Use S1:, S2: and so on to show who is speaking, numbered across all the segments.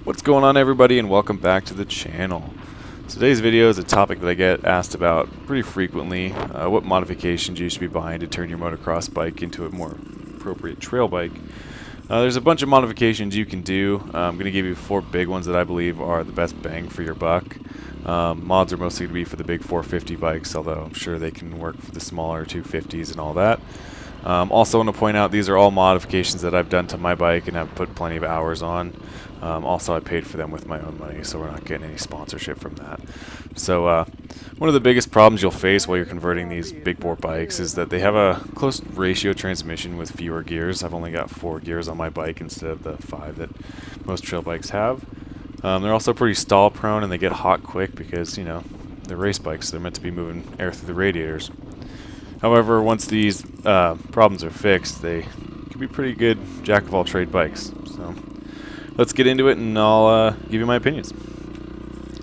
S1: What's going on, everybody, and welcome back to the channel. Today's video is a topic that I get asked about pretty frequently. What modifications you should be buying to turn your motocross bike into a more appropriate trail bike. There's a bunch of modifications you can do. I'm going to give you 4 big ones that I believe are the best bang for your buck. Mods are mostly going to be for the big 450 bikes, although I'm sure they can work for the smaller 250s and all that. Also want to point out these are all modifications that I've done to my bike and have put plenty of hours on. Also, I paid for them with my own money, so we're not getting any sponsorship from that. So one of the biggest problems you'll face while you're converting these big bore bikes is that they have a close ratio transmission with fewer gears. I've only got 4 gears on my bike instead of the 5 that most trail bikes have. They're also pretty stall prone, and they get hot quick because, you know, they're race bikes, so they're meant to be moving air through the radiators. However, once these problems are fixed, they can be pretty good jack-of-all-trade bikes. So let's get into it, and I'll give you my opinions.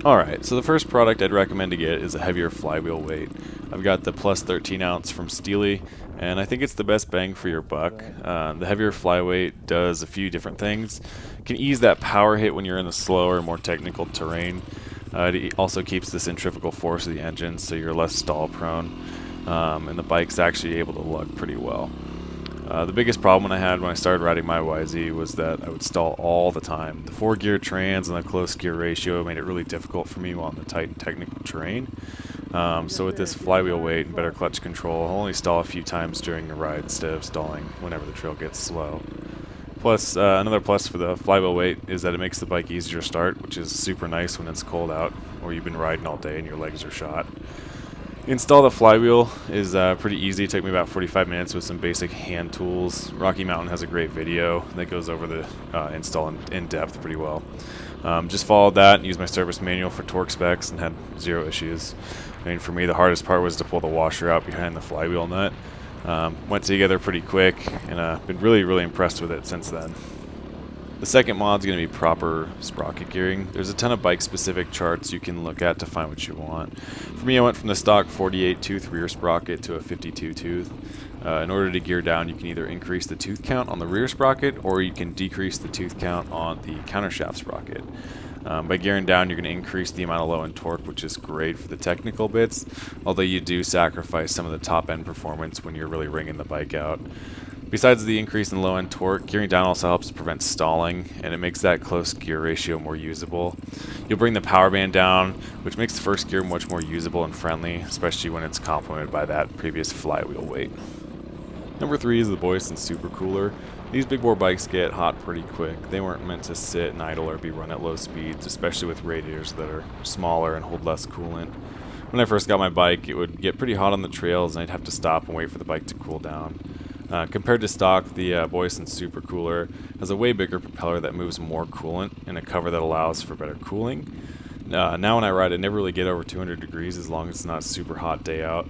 S1: Alright, so the first product I'd recommend to get is a heavier flywheel weight. I've got the plus 13 ounce from Steely, and I think it's the best bang for your buck. The heavier flyweight does a few different things. It can ease that power hit when you're in the slower, more technical terrain. It also keeps the centrifugal force of the engine, so you're less stall prone. And the bike's actually able to lug pretty well. The biggest problem I had when I started riding my YZ was that I would stall all the time. The 4-gear trans and the close gear ratio made it really difficult for me on the tight and technical terrain. So with this flywheel weight and better clutch control, I'll only stall a few times during the ride instead of stalling whenever the trail gets slow. Plus, another plus for the flywheel weight is that it makes the bike easier to start, which is super nice when it's cold out or you've been riding all day and your legs are shot. Install the flywheel is pretty easy. It took me about 45 minutes with some basic hand tools. Rocky Mountain has a great video that goes over the install in depth pretty well. Just followed that and used my service manual for torque specs and had 0 issues. I mean, for me, the hardest part was to pull the washer out behind the flywheel nut. Went together pretty quick, and been really impressed with it since then. The second mod is going to be proper sprocket gearing. There's a ton of bike-specific charts you can look at to find what you want. For me, I went from the stock 48-tooth rear sprocket to a 52-tooth. In order to gear down, you can either increase the tooth count on the rear sprocket, or you can decrease the tooth count on the countershaft sprocket. By gearing down, you're going to increase the amount of low-end torque, which is great for the technical bits, although you do sacrifice some of the top-end performance when you're really ringing the bike out. Besides the increase in low-end torque, gearing down also helps to prevent stalling, and it makes that close gear ratio more usable. You'll bring the power band down, which makes the first gear much more usable and friendly, especially when it's complemented by that previous flywheel weight. Number 3 is the Boyeson SuperCooler. These big bore bikes get hot pretty quick. They weren't meant to sit and idle or be run at low speeds, especially with radiators that are smaller and hold less coolant. When I first got my bike, it would get pretty hot on the trails, and I'd have to stop and wait for the bike to cool down. Compared to stock, the Boyeson SuperCooler has a way bigger propeller that moves more coolant and a cover that allows for better cooling. Now when I ride, I never really get over 200 degrees as long as it's not a super hot day out.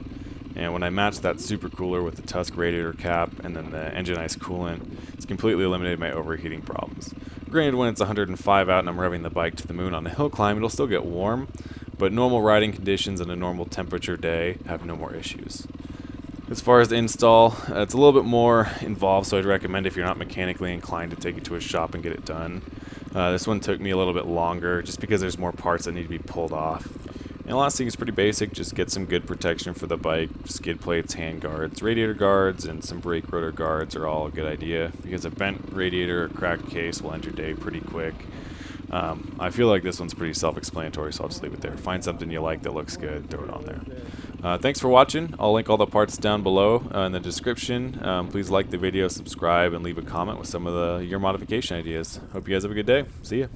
S1: And when I match that SuperCooler with the Tusk radiator cap and then the engine ice coolant, it's completely eliminated my overheating problems. Granted, when it's 105 out and I'm revving the bike to the moon on a hill climb, it'll still get warm, but normal riding conditions and a normal temperature day have no more issues. As far as the install, it's a little bit more involved, so I'd recommend if you're not mechanically inclined to take it to a shop and get it done. This one took me a little bit longer just because there's more parts that need to be pulled off. And the last thing is pretty basic, just get some good protection for the bike. Skid plates, hand guards, radiator guards, and some brake rotor guards are all a good idea because a bent radiator or cracked case will end your day pretty quick. I feel like this one's pretty self-explanatory, so I'll just leave it there. Find something you like that looks good, throw it on there. Thanks for watching. I'll link all the parts down below in the description. Please like the video, subscribe, and leave a comment with some of your modification ideas. Hope you guys have a good day. See ya.